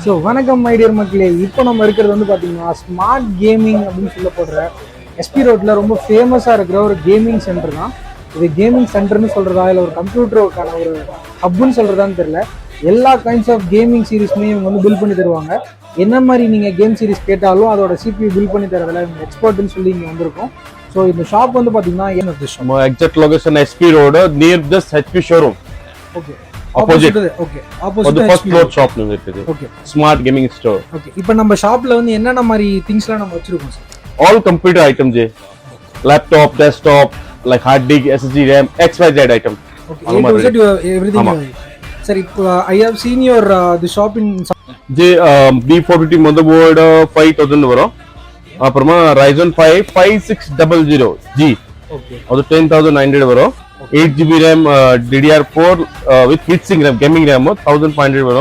So வணக்கம் my dear மக்களே. இப்போ நம்ம இருக்கிறது வந்து பார்த்தீங்கன்னா ஸ்மார்ட் கேமிங் அப்படின்னு சொல்லப்படுற எஸ்பி ரோட்டில் ரொம்ப ஃபேமஸாக இருக்கிற ஒரு கேமிங் சென்டர் தான். இது கேமிங் சென்டர்னு சொல்கிறதா இல்லை ஒரு கம்ப்யூட்டருக்கான ஒரு ஹப்புன்னு சொல்கிறதான்னு தெரியல. எல்லா கைண்ட்ஸ் ஆஃப் கேமிங் சீரிஸ்மே இவங்க வந்து பில் பண்ணி தருவாங்க. என்ன மாதிரி நீங்கள் கேம் சீரிஸ் கேட்டாலும் அதோட சிபியூ பில் பண்ணி தரதில்ல இவங்க எக்ஸ்பர்ட்னு சொல்லி இங்கே வந்திருக்கோம். ஸோ இந்த ஷாப் வந்து பார்த்தீங்கன்னா exact location SP road near this HP showroom. Okay, opposite opposite first floor shop ல இருக்குது. Okay, smart gaming store. Okay. இப்போ நம்ம ஷாப்ல வந்து என்னென்ன மாதிரி திங்ஸ்லாம் நம்ம வச்சிருக்கோம் sir? All computer items, laptop, desktop, like hard disk, SSD, RAM, XYZ item. Okay, A to Z everything. Sir, I have seen your the shop in B450 motherboard 5000 வரும். அப்புறமா Ryzen 5 5600G. ஓகே, அது 10900 வரும். 8GB RAM DDR4 with heatsink RAM gaming RAM 1500 வரும்.